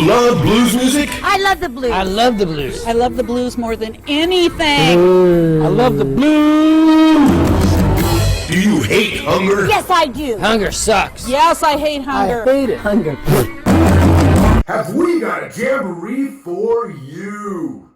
love blues music? I love the blues. I love the blues. I love the blues more than anything. I love the blues. Do you hate hunger? Yes, I do. Hunger sucks. Yes, I hate hunger. I hate it. Hunger. Have we got a jamboree for you?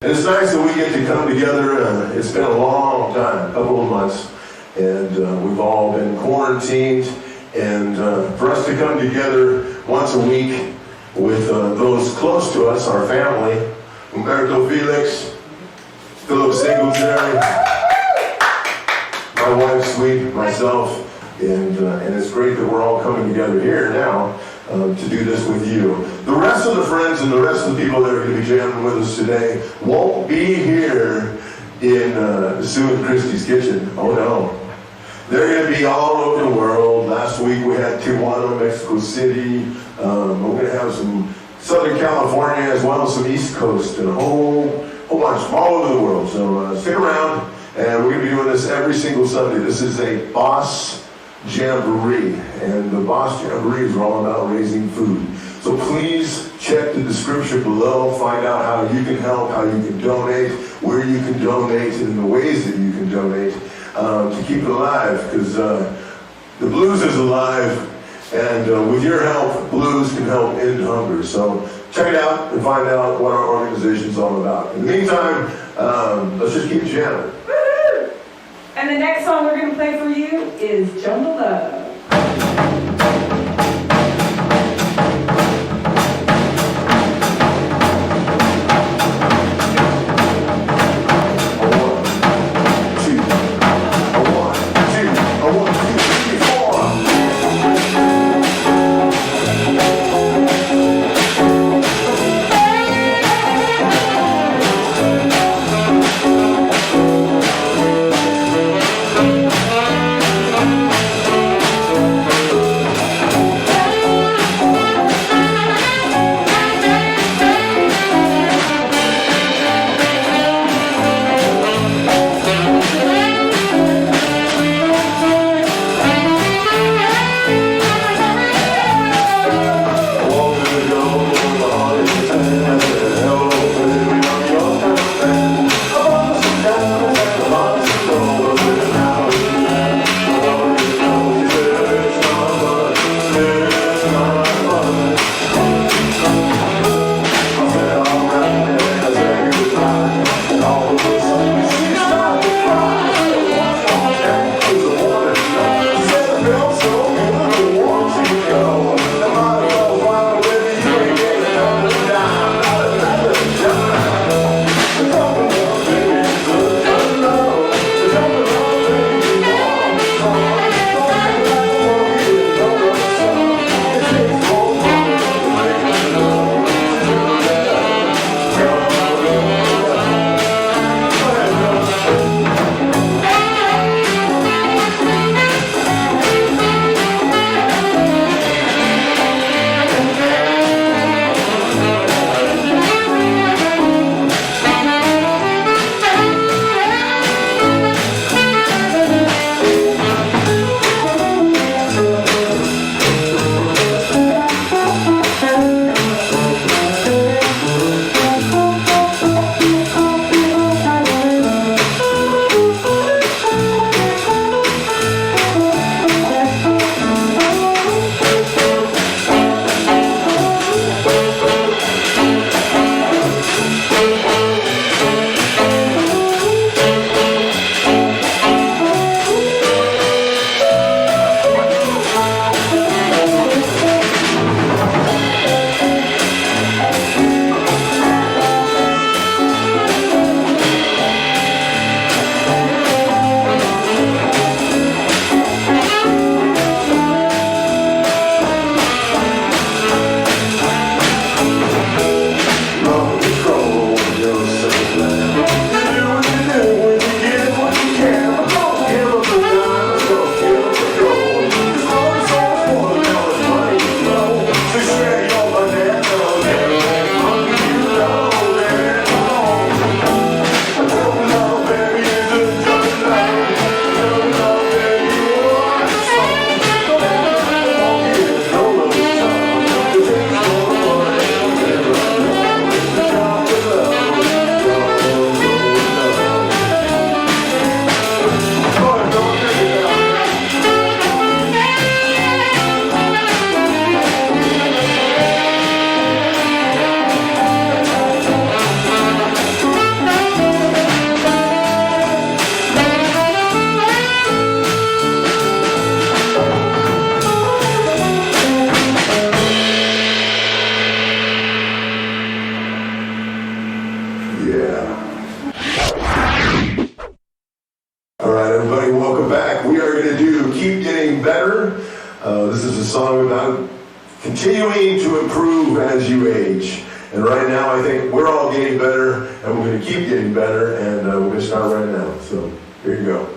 It's nice that we get to come together. It's been a long time, a couple of months, and we've all been quarantined. And for us to come together once a week with those close to us, our family, Humberto Felix, Philip Singletary, my wife, Sweet, myself, and it's great that we're all coming together here now to do this with you. The rest of the friends and the rest of the people that are going to be jamming with us today won't be here in Sue and Christie's kitchen. Oh no. They're going to be all over the world. Last week we had Tijuana, Mexico City. We're going to have some Southern California as well as some East Coast and a whole bunch from all over the world. So stick around, and we're going to be doing this every single Sunday. This is a BAHS Jamboree, and the BAHS Jamborees are all about raising food. So please check the description below, find out how you can help, how you can donate, where you can donate, and the ways that you can donate. To keep it alive, because the blues is alive, and with your help, blues can help end hunger. So check it out and find out what our organization's all about. In the meantime, let's just keep jamming. Woo-hoo! And the next song we're going to play for you is Jungle Love. This is a song about continuing to improve as you age. And right now, I think we're all getting better, and we're going to keep getting better, and we're going to start right now. So here you go.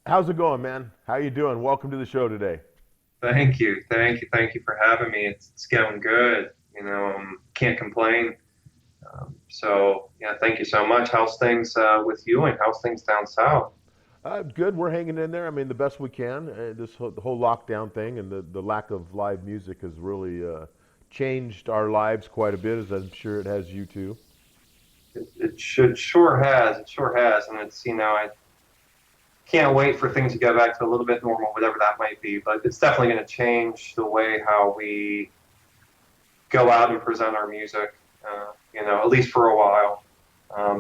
How's it going, man? How you doing? Welcome to the show today. Thank you for having me. It's going good. Can't complain. So yeah, thank you so much. How's things with you, and how's things down south? Good. We're hanging in there. I mean, the best we can. The whole lockdown thing and the lack of live music has really changed our lives quite a bit, as I'm sure it has you too. It sure has. It sure has, and it's I can't wait for things to go back to a little bit normal, whatever that might be. But it's definitely going to change the way how we go out and present our music. At least for a while.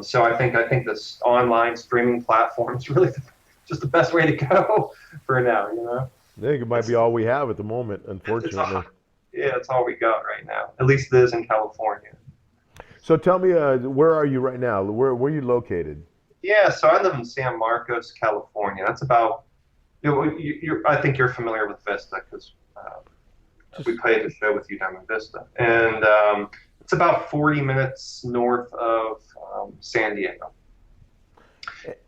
So I think this online streaming platform is really just the best way to go for now. I think it might be all we have at the moment, unfortunately. It's all we got right now. At least it is in California. So tell me, where are you right now? Where are you located? Yeah, so I live in San Marcos, California. That's about, I think you're familiar with Vista because we played a show with you down in Vista. And it's about 40 minutes north of San Diego.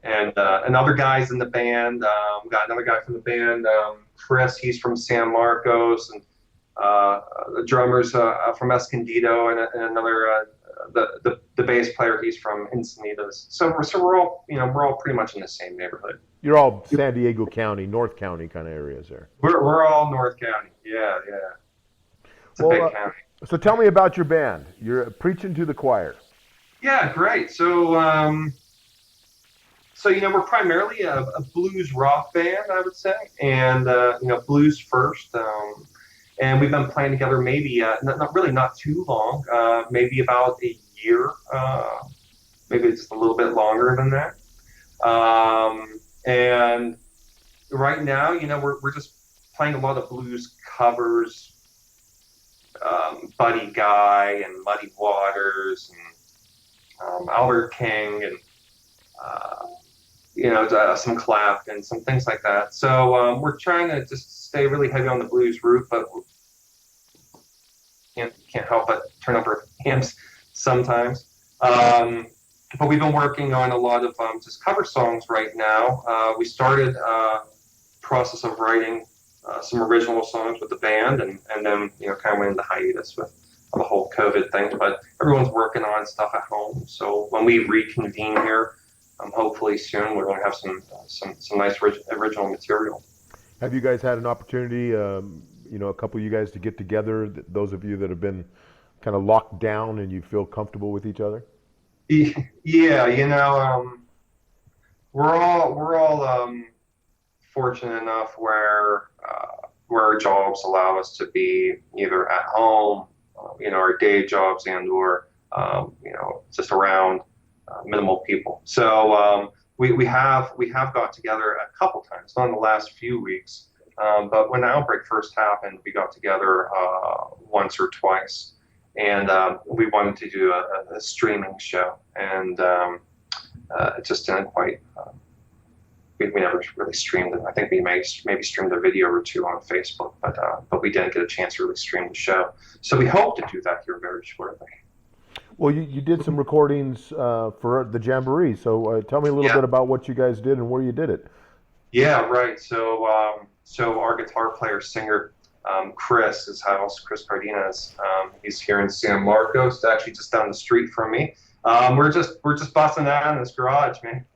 And other guys in the band. We got another guy from the band, Chris. He's from San Marcos, and the drummer's from Escondido, and another the bass player. He's from Encinitas. So we're all we're all pretty much in the same neighborhood. You're all San Diego County, North County kind of areas there. We're all North County. Yeah. It's a big county. So tell me about your band. You're preaching to the choir. Yeah, great. So we're primarily a blues rock band, I would say, and blues first. And we've been playing together maybe not too long, maybe about a year, maybe just a little bit longer than that. And right now, we're just playing a lot of blues covers, Buddy Guy and Muddy Waters and Albert King and some Clapton, some things like that. So we're trying to just stay really heavy on the blues route, but can't help but turn up our amps sometimes. But we've been working on a lot of just cover songs right now. We started process of writing some original songs with the band, and then kind of went into hiatus with the whole COVID thing. But everyone's working on stuff at home. So when we reconvene here, hopefully soon, we're going to have some nice original material. Have you guys had an opportunity, a couple of you guys to get together? Those of you that have been kind of locked down and you feel comfortable with each other? Yeah, we're all fortunate enough where our jobs allow us to be either at home, our day jobs, and/or just around minimal people. So we have got together a couple times, not in the last few weeks, but when the outbreak first happened, we got together once or twice. And we wanted to do a streaming show, and it just didn't quite. We never really streamed it. I think we maybe streamed a video or two on Facebook, but we didn't get a chance to really stream the show. So we hope to do that here very shortly. Well, you did some recordings for the Jamboree, so tell me a little bit about what you guys did and where you did it. Yeah, right. So our guitar player, singer, Chris, his house, Chris Cardenas, he's here in San Marcos, actually just down the street from me. We're just busting out in this garage, man.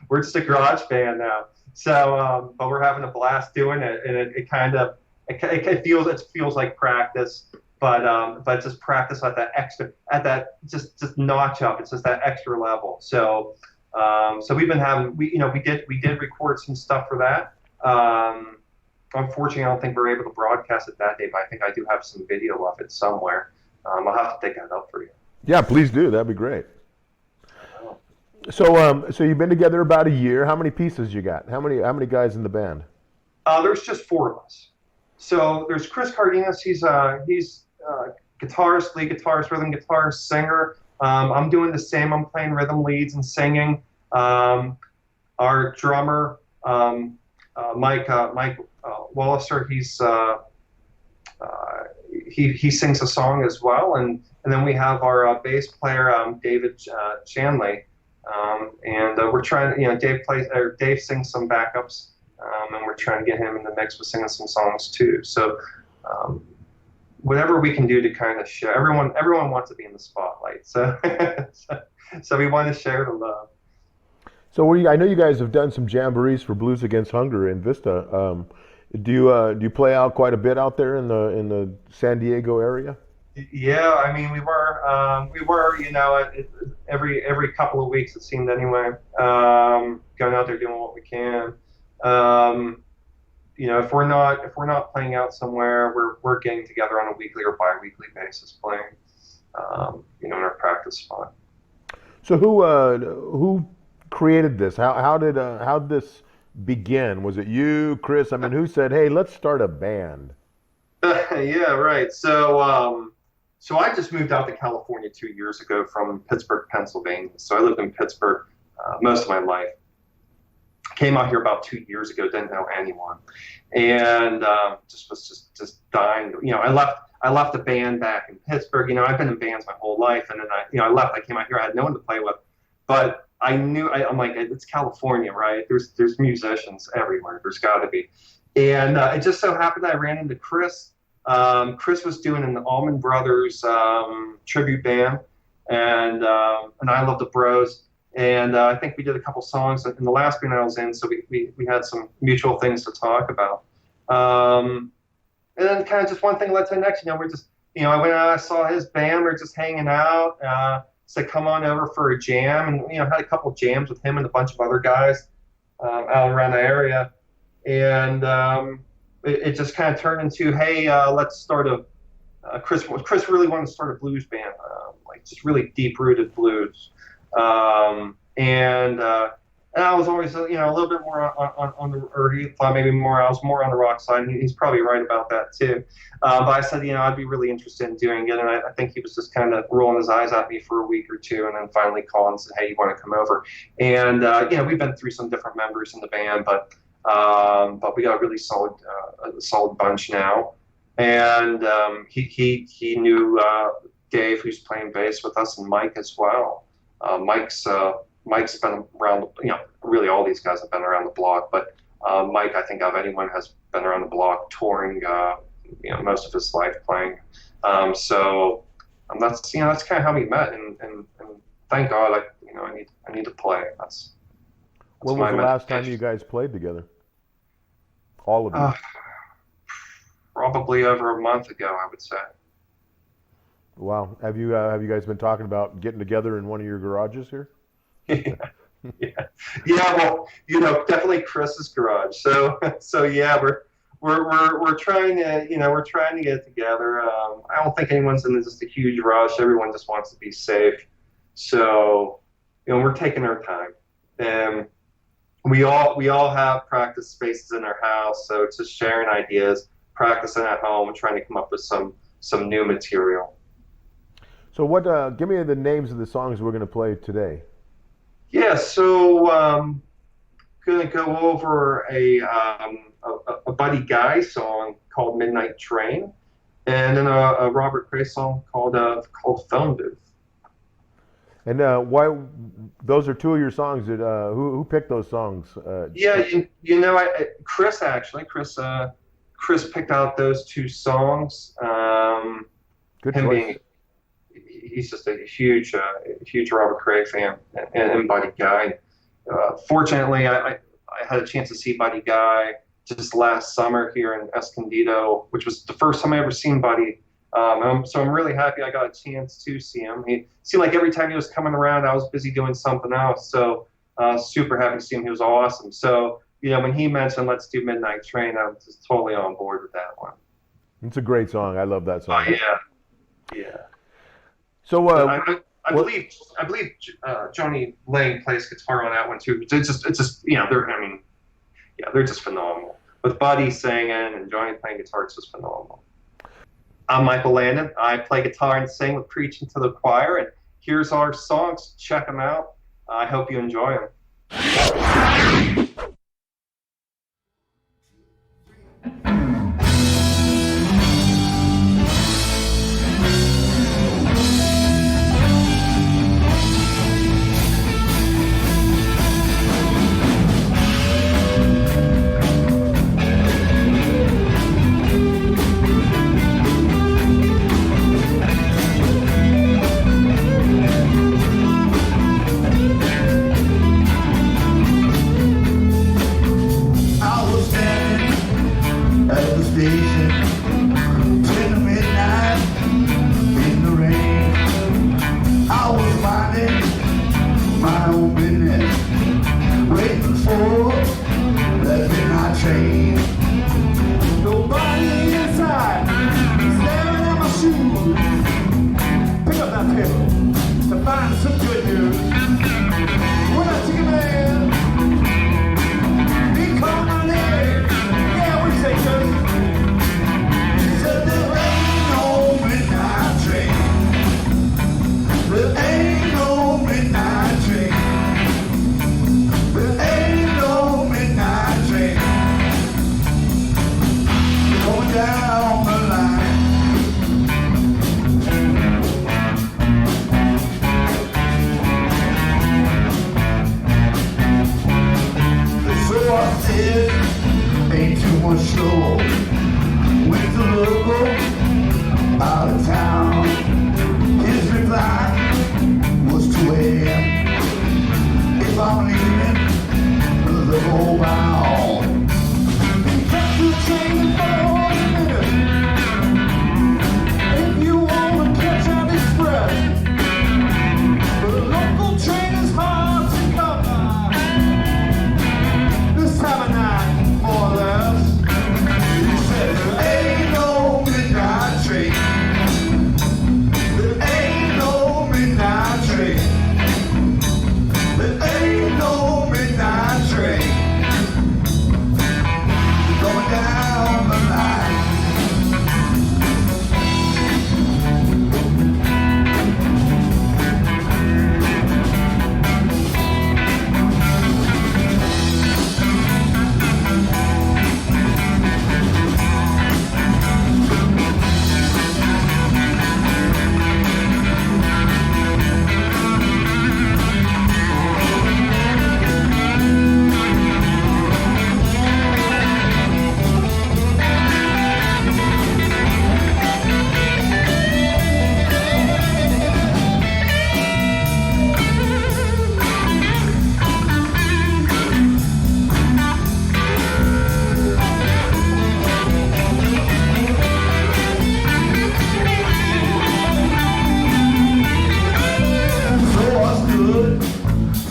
We're just a garage band now. So, but we're having a blast doing it, and it feels like practice, but just practice at that just notch up. It's just that extra level. So, we've been having we did record some stuff for that. Unfortunately, I don't think we're able to broadcast it that day, but I think I do have some video of it somewhere. I'll have to dig that up for you. Yeah, please do. That'd be great. So you've been together about a year. How many pieces you got? How many guys in the band? There's just four of us. So there's Chris Cardenas. He's guitarist, lead guitarist, rhythm guitarist, singer. I'm doing the same. I'm playing rhythm leads and singing. Our drummer, Mike Walliser, he sings a song as well, and then we have our bass player, David Shanley, and we're trying. Dave sings some backups, and we're trying to get him in the mix with singing some songs too. So whatever we can do to kind of share. Everyone wants to be in the spotlight, so so we want to share the love. So I know you guys have done some jamborees for Blues Against Hunger in Vista. Do you play out quite a bit out there in the San Diego area? Yeah, I mean we were every couple of weeks it seemed anyway, going out there doing what we can. If we're not playing out somewhere, we're getting together on a weekly or bi-weekly basis playing, in our practice spot. So who created this? How did this begin? Was it you, Chris? I mean, who said, "Hey, let's start a band"? Yeah, right. So I just moved out to California 2 years ago from Pittsburgh, Pennsylvania. So I lived in Pittsburgh most of my life. Came out here about 2 years ago. Didn't know anyone, and was dying. I left a band back in Pittsburgh. I've been in bands my whole life, and then I left. I came out here. I had no one to play with. but I'm like, it's California, right? There's musicians everywhere. There's got to be. And it just so happened that I ran into Chris. Chris was doing an Allman Brothers tribute band, and I Love the Bros. And I think we did a couple songs in the last band I was in, so we had some mutual things to talk about. And then kind of just one thing led to the next. We're just, I went out, I saw his band, we're just hanging out. Said, come on over for a jam, and had a couple jams with him and a bunch of other guys out around the area. And it just kind of turned into, hey, let's start Chris really wanted to start a blues band, like just really deep-rooted blues. And I was always, a little bit more on the, or he thought maybe I was more on the rock side, and he's probably right about that too. But I said, I'd be really interested in doing it, and I think he was just kind of rolling his eyes at me for a week or two, and then finally called and said, hey, you want to come over? And, we've been through some different members in the band, but we got a really solid bunch now. And he knew Dave, who's playing bass with us, and Mike as well. Mike's been around, really all these guys have been around the block, but Mike, I think of anyone, has been around the block touring, most of his life playing. So that's kind of how we met, and thank God, I need to play. That's when was the last time you guys played together? All of you? Probably over a month ago, I would say. Wow. Have you guys been talking about getting together in one of your garages here? Well, definitely Chris's garage. So yeah, we're trying to get together. I don't think anyone's in just a huge rush. Everyone just wants to be safe. So, we're taking our time, and we all have practice spaces in our house. So it's just sharing ideas, practicing at home, trying to come up with some new material. So give me the names of the songs we're going to play today. Yeah, so gonna go over a Buddy Guy song called Midnight Train, and then a Robert Cray song called Phone Booth. And why? Those are two of your songs. Who picked those songs? Chris picked out those two songs. Good choice. He's just a huge Robert Cray fan and Buddy Guy. Fortunately, I had a chance to see Buddy Guy just last summer here in Escondido, which was the first time I ever seen Buddy. So I'm really happy I got a chance to see him. He seemed like every time he was coming around, I was busy doing something else. So super happy to see him. He was awesome. So when he mentioned let's do Midnight Train, I was just totally on board with that one. It's a great song. I love that song. Yeah. So I believe Johnny Lang plays guitar on that one too. It's just they're just phenomenal. With Buddy singing and Johnny playing guitar, it's just phenomenal. I'm Michael Lannon. I play guitar and sing with Preaching to the Choir, and here's our songs. Check them out. I hope you enjoy them. was sure. Went to local, out of town. His reply was 2 a.m. If I'm leaving, the whole bound. Cut the train for a minute. If you wanna catch an express, the local train is hard to come by. This time of night, more or less. He said, there ain't no midnight train. There ain't no midnight train. There ain't no midnight train. Going down the line. So I stood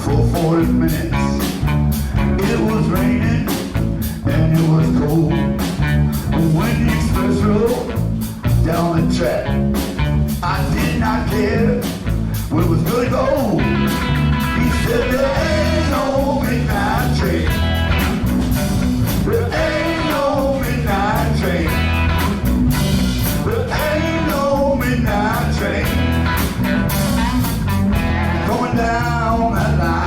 for 40 minutes. It was raining and it was cold. When the express rolled down the track, I did not care where it was gonna go. He said there ain't no midnight train. There ain't no midnight train. There ain't no midnight train. Going down that line.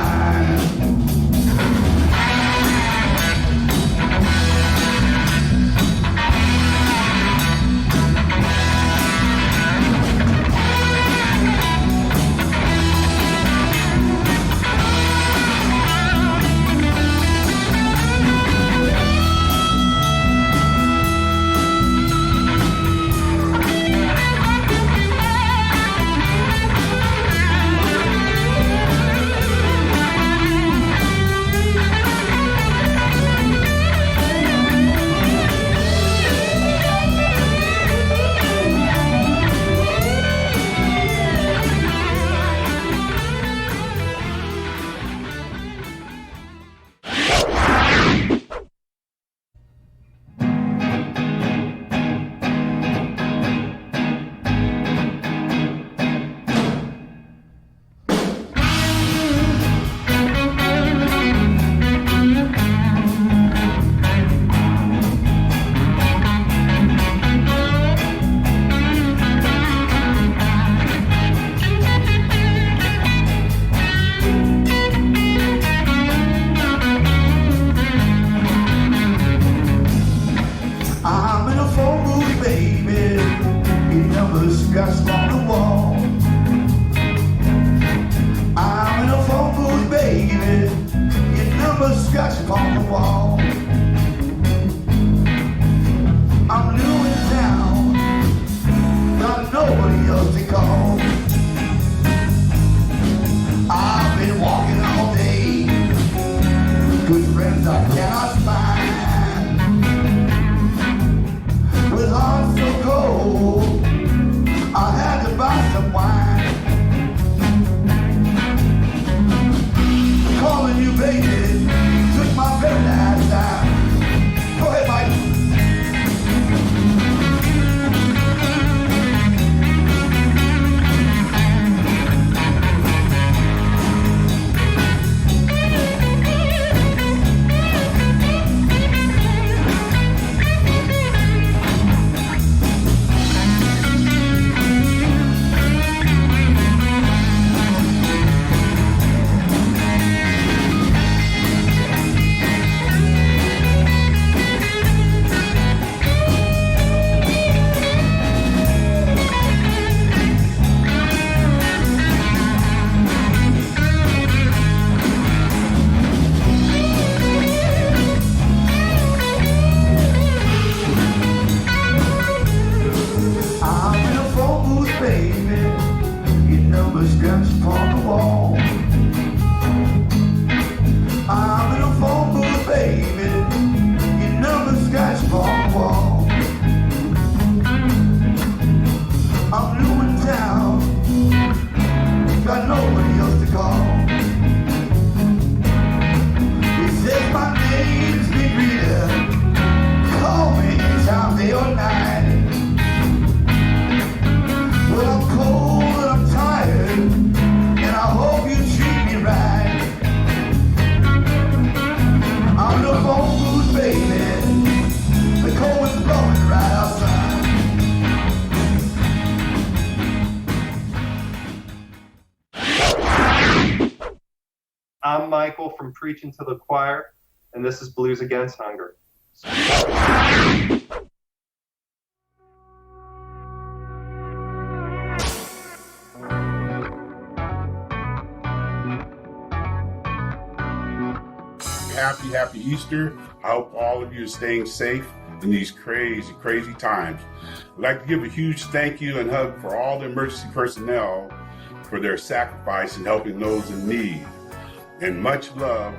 I'm in a phone booth, baby. Your number's scratched on the wall. I'm in a phone booth, baby. Your number's scratched on the wall. I'm new in town, got nobody else to call. I've been walking all day, good friends I cannot find. With heart so cold, I had to buy some wine. Calling you baby took my very last time. Go ahead, Mike. Michael from Preaching to the Choir, and this is Blues Against Hunger. Happy Easter. I hope all of you are staying safe in these crazy times. I'd like to give a huge thank you and hug for all the emergency personnel for their sacrifice in helping those in need. And much love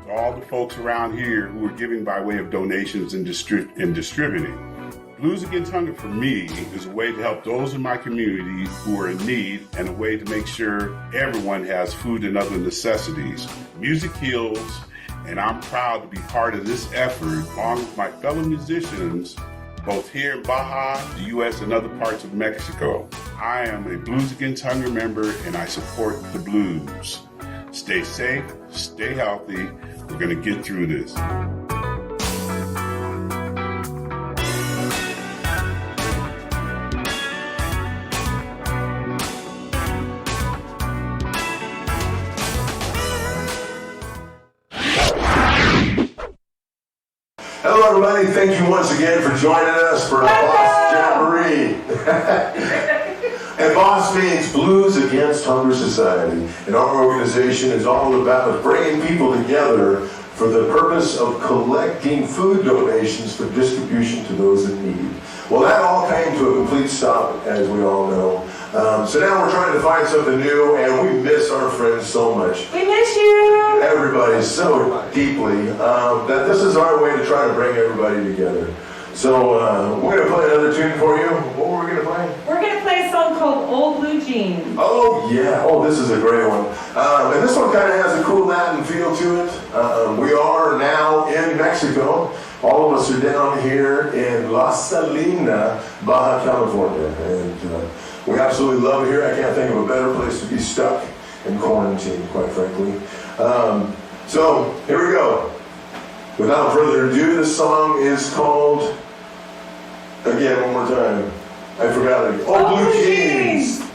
to all the folks around here who are giving by way of donations and distributing. Blues Against Hunger for me is a way to help those in my community who are in need and a way to make sure everyone has food and other necessities. Music heals, and I'm proud to be part of this effort along with my fellow musicians, both here in Baja, the U.S., and other parts of Mexico. I am a Blues Against Hunger member, and I support the blues. Stay safe, stay healthy. We're going to get through this. Hello, everybody. Thank you once again for joining us for BAHS Jamboree. And BAHS means Blues Against Hunger Society. And our organization is all about bringing people together for the purpose of collecting food donations for distribution to those in need. Well, that all came to a complete stop, as we all know. So now we're trying to find something new, and we miss our friends so much. We miss you. Everybody so deeply that this is our way to try to bring everybody together. So we're going to play another tune for you. What were we going to play? We're going to play a song called Old Blue Jeans. Oh, yeah. Oh, this is a great one. And this one kind of has a cool Latin feel to it. We are now in Mexico. All of us are down here in La Salina, Baja California. And we absolutely love it here. I can't think of a better place to be stuck in quarantine, quite frankly. So, here we go. Without further ado, this song is called, again, one more time, I forgot it. Old Blue Jeans.